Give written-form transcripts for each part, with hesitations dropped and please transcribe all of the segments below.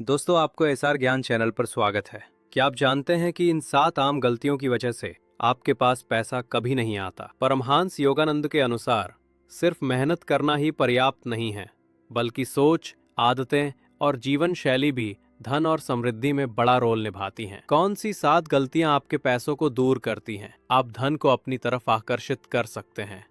दोस्तों, आपको एसआर ज्ञान चैनल पर स्वागत है। क्या आप जानते हैं कि इन 7 आम गलतियों की वजह से आपके पास पैसा कभी नहीं आता। परमहंस योगानंद के अनुसार सिर्फ मेहनत करना ही पर्याप्त नहीं है, बल्कि सोच, आदतें और जीवन शैली भी धन और समृद्धि में बड़ा रोल निभाती हैं। कौन सी 7 गलतियां आपके पैसों को दूर करती हैं? आप धन को अपनी तरफ आकर्षित कर सकते हैं।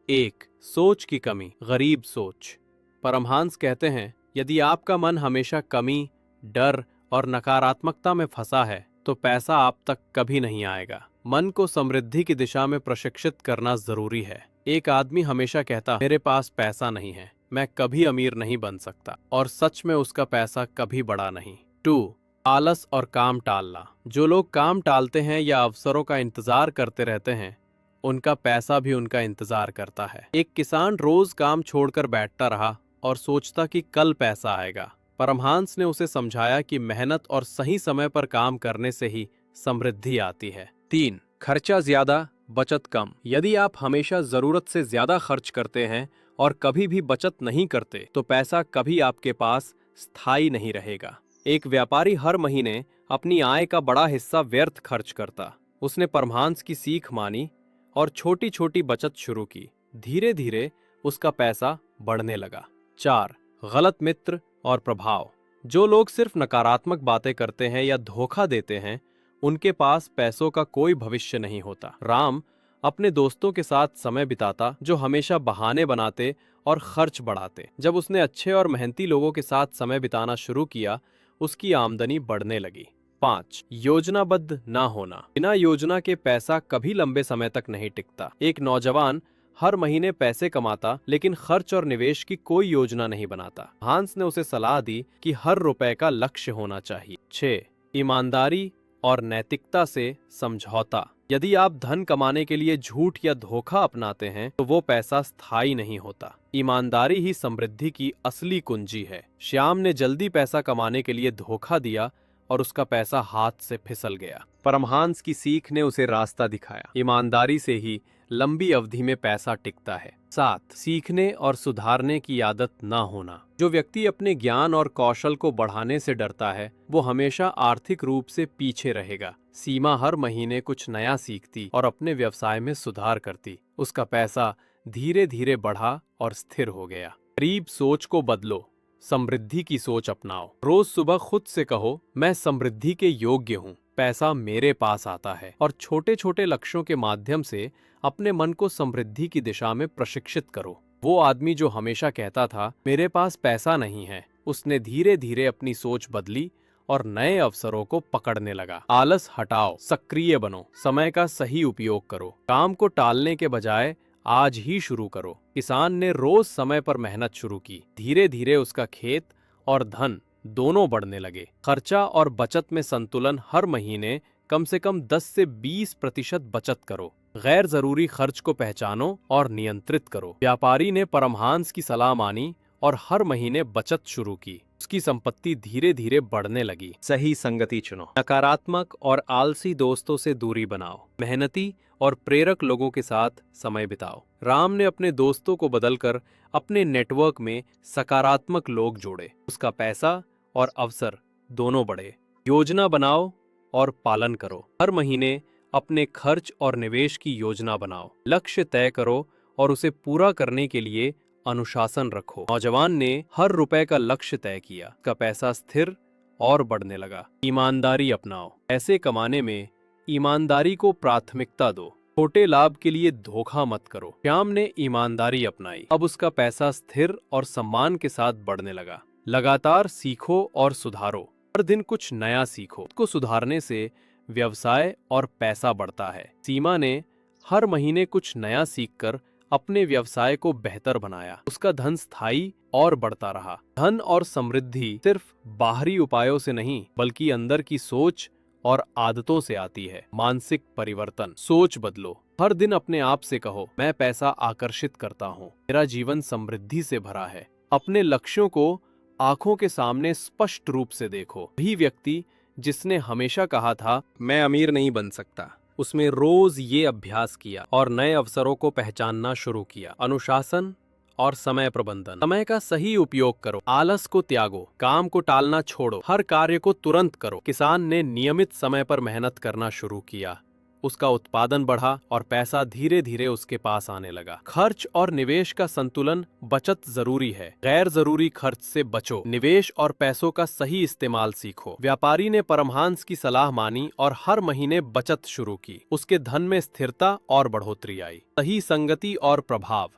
1. सोच की कमी, गरीब सोच। परमहंस कहते हैं, यदि आपका मन हमेशा कमी, डर और नकारात्मकता में फंसा है तो पैसा आप तक कभी नहीं आएगा। मन को समृद्धि की दिशा में प्रशिक्षित करना जरूरी है। एक आदमी हमेशा कहता, मेरे पास पैसा नहीं है, मैं कभी अमीर नहीं बन सकता, और सच में उसका पैसा कभी बढ़ा नहीं। 2. आलस और काम टालना। जो लोग काम टालते हैं या अवसरों का इंतजार करते रहते हैं, उनका पैसा भी उनका इंतजार करता है। एक किसान रोज काम छोड़कर बैठता रहा और सोचता कि कल पैसा आएगा। परमहंस ने उसे समझाया कि मेहनत और सही समय पर काम करने से ही समृद्धि आती है। 3. खर्चा ज्यादा, बचत कम। यदि आप हमेशा जरूरत से ज्यादा खर्च करते हैं और कभी भी बचत नहीं करते, तो पैसा कभी आपके पास स्थायी नहीं रहेगा। एक व्यापारी हर महीने अपनी आय का बड़ा हिस्सा व्यर्थ खर्च करता। उसने परमहंस की सीख मानी और छोटी छोटी बचत शुरू की। धीरे धीरे उसका पैसा बढ़ने लगा। 4. गलत मित्र और प्रभाव। जो लोग सिर्फ नकारात्मक बातें करते हैं या धोखा देते हैं, उनके पास पैसों का कोई भविष्य नहीं होता। राम अपने दोस्तों के साथ समय बिताता जो हमेशा बहाने बनाते और खर्च बढ़ाते। जब उसने अच्छे और मेहनती लोगों के साथ समय बिताना शुरू किया, उसकी आमदनी बढ़ने लगी। 5. योजनाबद्ध ना होना। बिना योजना के पैसा कभी लंबे समय तक नहीं टिकता। एक नौजवान हर महीने पैसे कमाता, लेकिन खर्च और निवेश की कोई योजना नहीं बनाता। हांस ने उसे सलाह दी कि हर रुपए का लक्ष्य होना चाहिए। 6. ईमानदारी और नैतिकता से समझौता। यदि आप धन कमाने के लिए झूठ या धोखा अपनाते हैं, तो वो पैसा स्थायी नहीं होता। ईमानदारी ही समृद्धि की असली कुंजी है। श्याम ने जल्दी पैसा कमाने के लिए धोखा दिया और उसका पैसा हाथ से फिसल गया। परमहंस की सीख ने उसे रास्ता दिखाया। ईमानदारी से ही लंबी अवधि में पैसा टिकता है। 7. सीखने और सुधारने की आदत ना होना। जो व्यक्ति अपने ज्ञान और कौशल को बढ़ाने से डरता है, वो हमेशा आर्थिक रूप से पीछे रहेगा। सीमा हर महीने कुछ नया सीखती और अपने व्यवसाय में सुधार करती। उसका पैसा धीरे धीरे बढ़ा और स्थिर हो गया। गरीब सोच को बदलो, समृद्धि की सोच अपनाओ। रोज सुबह खुद से कहो, मैं समृद्धि के योग्य हूँ, पैसा मेरे पास आता है। और छोटे छोटे लक्ष्यों के माध्यम से अपने मन को समृद्धि की दिशा में प्रशिक्षित करो। वो आदमी जो हमेशा कहता था, मेरे पास पैसा नहीं है, उसने धीरे धीरे अपनी सोच बदली और नए अवसरों को पकड़ने लगा। आलस हटाओ, सक्रिय बनो, समय का सही उपयोग करो। काम को टालने के बजाय आज ही शुरू करो। किसान ने रोज समय पर मेहनत शुरू की। धीरे धीरे उसका खेत और धन दोनों बढ़ने लगे। खर्चा और बचत में संतुलन। हर महीने कम से कम 10 से 20% बचत करो। गैर जरूरी खर्च को पहचानो और नियंत्रित करो। व्यापारी ने परमहंस की सलाह मानी और हर महीने बचत शुरू की। उसकी संपत्ति धीरे धीरे बढ़ने लगी। सही संगति चुनो। नकारात्मक और आलसी दोस्तों से दूरी बनाओ। मेहनती और प्रेरक लोगों के साथ समय बिताओ। राम ने अपने दोस्तों को बदलकर अपने नेटवर्क में सकारात्मक लोग जोड़े। उसका पैसा और अवसर दोनों बढ़े। योजना बनाओ और पालन करो। हर महीने अपने खर्च और निवेश की योजना बनाओ। लक्ष्य तय करो और उसे पूरा करने के लिए अनुशासन रखो। नौजवान ने हर रुपए का लक्ष्य तय किया। का पैसा स्थिर और बढ़ने लगा। ईमानदारी अपनाओ। पैसे कमाने में ईमानदारी को प्राथमिकता दो। छोटे लाभ के लिए धोखा मत करो। श्याम ने ईमानदारी अपनाई। अब उसका पैसा स्थिर और सम्मान के साथ बढ़ने लगा। लगातार सीखो और सुधारो। हर दिन कुछ नया सीखो। खुद को सुधारने से व्यवसाय और पैसा बढ़ता है। सीमा ने हर महीने कुछ नया सीखकर अपने व्यवसाय को बेहतर बनाया। उसका धन स्थायी और बढ़ता रहा। धन और समृद्धि सिर्फ बाहरी उपायों से नहीं, बल्कि अंदर की सोच और आदतों से आती है। मानसिक परिवर्तन। सोच बदलो। हर दिन अपने आप से कहो, मैं पैसा आकर्षित करता हूँ, मेरा जीवन समृद्धि से भरा है। अपने लक्ष्यों को आंखों के सामने स्पष्ट रूप से देखो। वही व्यक्ति जिसने हमेशा कहा था, मैं अमीर नहीं बन सकता, उसमें रोज ये अभ्यास किया और नए अवसरों को पहचानना शुरू किया। अनुशासन और समय प्रबंधन। समय का सही उपयोग करो, आलस को त्यागो, काम को टालना छोड़ो, हर कार्य को तुरंत करो। किसान ने नियमित समय पर मेहनत करना शुरू किया, उसका उत्पादन बढ़ा और पैसा धीरे धीरे उसके पास आने लगा। खर्च और निवेश का संतुलन। बचत जरूरी है, गैर जरूरी खर्च से बचो। निवेश और पैसों का सही इस्तेमाल सीखो। व्यापारी ने परमहंस की सलाह मानी और हर महीने बचत शुरू की। उसके धन में स्थिरता और बढ़ोतरी आई। सही संगति और प्रभाव।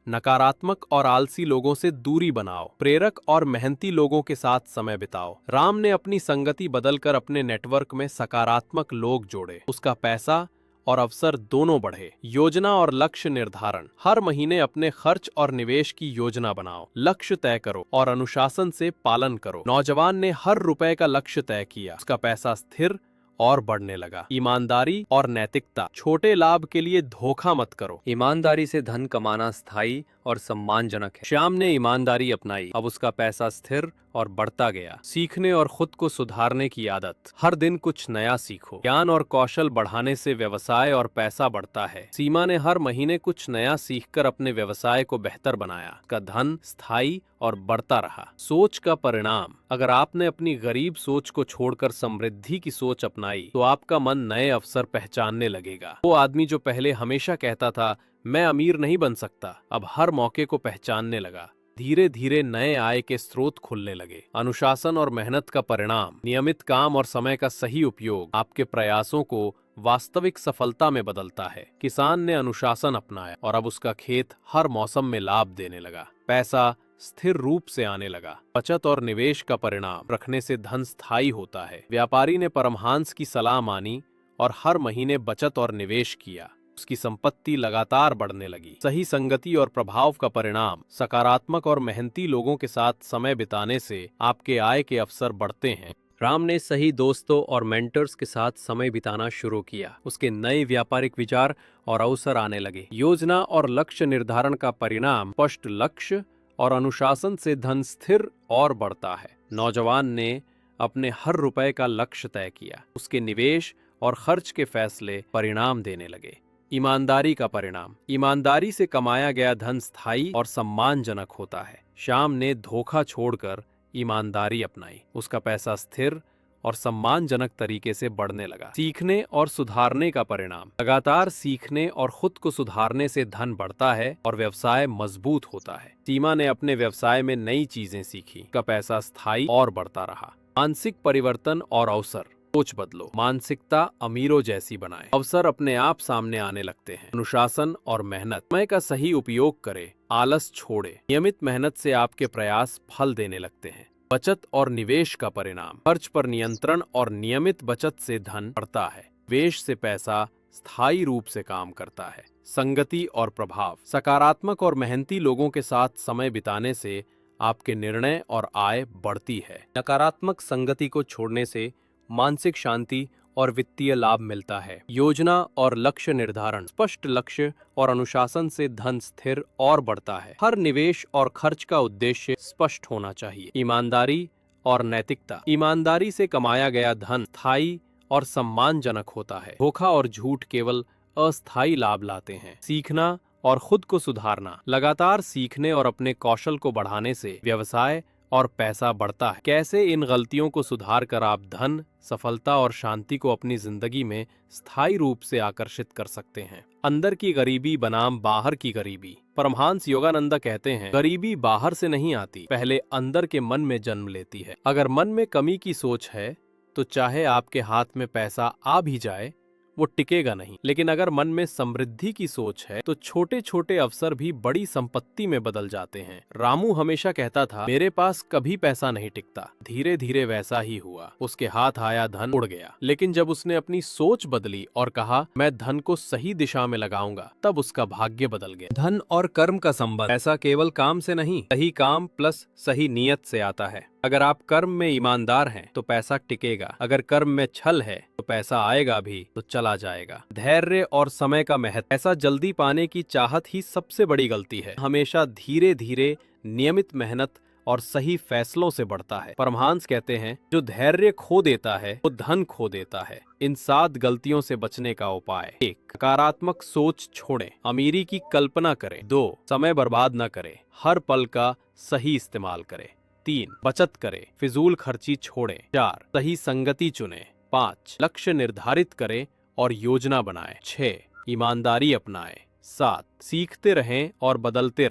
नकारात्मक और आलसी लोगों से दूरी बनाओ, प्रेरक और मेहनती लोगों के साथ समय बिताओ। राम ने अपनी संगति बदलकर अपने नेटवर्क में सकारात्मक लोग जोड़े, उसका पैसा और अवसर दोनों बढ़े। योजना और लक्ष्य निर्धारण। हर महीने अपने खर्च और निवेश की योजना बनाओ, लक्ष्य तय करो और अनुशासन से पालन करो। नौजवान ने हर रुपए का लक्ष्य तय किया, उसका पैसा स्थिर और बढ़ने लगा। ईमानदारी और नैतिकता। छोटे लाभ के लिए धोखा मत करो, ईमानदारी से धन कमाना स्थायी और सम्मानजनक है। श्याम ने ईमानदारी अपनाई, अब उसका पैसा स्थिर और बढ़ता गया। सीखने और खुद को सुधारने की आदत। हर दिन कुछ नया सीखो, ज्ञान और कौशल बढ़ाने से व्यवसाय और पैसा बढ़ता है। सीमा ने हर महीने कुछ नया सीखकर अपने व्यवसाय को बेहतर बनाया, उसका धन स्थायी और बढ़ता रहा। सोच का परिणाम। अगर आपने अपनी गरीब सोच को छोड़कर समृद्धि की सोच अपनाई तो आपका मन नए अवसर पहचानने लगेगा। वो आदमी जो पहले हमेशा कहता था मैं अमीर नहीं बन सकता, अब हर मौके को पहचानने लगा। धीरे धीरे नए आय के स्रोत खुलने लगे। अनुशासन और मेहनत का परिणाम। नियमित काम और समय का सही उपयोग आपके प्रयासों को वास्तविक सफलता में बदलता है। किसान ने अनुशासन अपनाया और अब उसका खेत हर मौसम में लाभ देने लगा। पैसा स्थिर रूप से आने लगा। बचत और निवेश का परिणाम। रखने से धन स्थायी होता है। व्यापारी ने परमहंस की सलाह मानी और हर महीने बचत और निवेश किया, उसकी संपत्ति लगातार बढ़ने लगी। सही संगति और प्रभाव का परिणाम। सकारात्मक और मेहनती लोगों के साथ समय बिताने से आपके आय के अवसर बढ़ते हैं। राम ने सही दोस्तों और मेंटर्स के साथ समय बिताना शुरू किया, उसके नए व्यापारिक विचार और अवसर आने लगे। योजना और लक्ष्य निर्धारण का परिणाम। स्पष्ट लक्ष्य और अनुशासन से धन स्थिर और बढ़ता है। नौजवान ने अपने हर रुपए का लक्ष्य तय किया, उसके निवेश और खर्च के फैसले परिणाम देने लगे। ईमानदारी का परिणाम। ईमानदारी से कमाया गया धन स्थायी और सम्मानजनक होता है। श्याम ने धोखा छोड़कर ईमानदारी अपनाई, उसका पैसा स्थिर और सम्मानजनक तरीके से बढ़ने लगा। सीखने और सुधारने का परिणाम। लगातार सीखने और खुद को सुधारने से धन बढ़ता है और व्यवसाय मजबूत होता है। सीमा ने अपने व्यवसाय में नई चीजें सीखी, उसका पैसा स्थायी और बढ़ता रहा। मानसिक परिवर्तन और अवसर। सोच बदलो, मानसिकता अमीरों जैसी बनाए, अवसर अपने आप सामने आने लगते हैं। अनुशासन और मेहनत। समय का सही उपयोग करें, आलस छोड़े। नियमित मेहनत से आपके प्रयास फल देने लगते हैं। बचत और निवेश का परिणाम। खर्च पर नियंत्रण और नियमित बचत से धन बढ़ता है। निवेश से पैसा स्थायी रूप से काम करता है। संगति और प्रभाव। सकारात्मक और मेहनती लोगों के साथ समय बिताने से आपके निर्णय और आय बढ़ती है। नकारात्मक संगति को छोड़ने से मानसिक शांति और वित्तीय लाभ मिलता है। योजना और लक्ष्य निर्धारण। स्पष्ट लक्ष्य और अनुशासन से धन स्थिर और बढ़ता है। हर निवेश और खर्च का उद्देश्य स्पष्ट होना चाहिए। ईमानदारी और नैतिकता। ईमानदारी से कमाया गया धन स्थायी और सम्मानजनक होता है। धोखा और झूठ केवल अस्थायी लाभ लाते हैं। सीखना और खुद को सुधारना। लगातार सीखने और अपने कौशल को बढ़ाने से व्यवसाय और पैसा बढ़ता है। कैसे इन गलतियों को सुधार कर आप धन, सफलता और शांति को अपनी जिंदगी में स्थायी रूप से आकर्षित कर सकते हैं। अंदर की गरीबी बनाम बाहर की गरीबी। परमहंस योगानंद कहते हैं, गरीबी बाहर से नहीं आती, पहले अंदर के मन में जन्म लेती है। अगर मन में कमी की सोच है तो चाहे आपके हाथ में पैसा आ भी जाए वो टिकेगा नहीं। लेकिन अगर मन में समृद्धि की सोच है तो छोटे छोटे अवसर भी बड़ी संपत्ति में बदल जाते हैं। रामू हमेशा कहता था, मेरे पास कभी पैसा नहीं टिकता। धीरे धीरे वैसा ही हुआ, उसके हाथ आया धन उड़ गया। लेकिन जब उसने अपनी सोच बदली और कहा मैं धन को सही दिशा में लगाऊंगा, तब उसका भाग्य बदल गया। धन और कर्म का संबंध। पैसा केवल काम से नहीं, सही काम प्लस सही नियत से आता है। अगर आप कर्म में ईमानदार हैं तो पैसा टिकेगा, अगर कर्म में छल है तो पैसा आएगा भी तो चला जाएगा। धैर्य और समय का महत्व। पैसा जल्दी पाने की चाहत ही सबसे बड़ी गलती है। हमेशा धीरे धीरे नियमित मेहनत और सही फैसलों से बढ़ता है। परमहंस कहते हैं, जो धैर्य खो देता है वो धन खो देता है। इन 7 गलतियों से बचने का उपाय: 1. नकारात्मक सोच छोड़ें, अमीरी की कल्पना करें। 2. समय बर्बाद न करें, हर पल का सही इस्तेमाल करें। 3. बचत करें, फिजूल खर्ची छोड़ें। 4. सही संगति चुनें। 5. लक्ष्य निर्धारित करें और योजना बनाएं। 6. ईमानदारी अपनाएं। 7. सीखते रहें और बदलते रहें।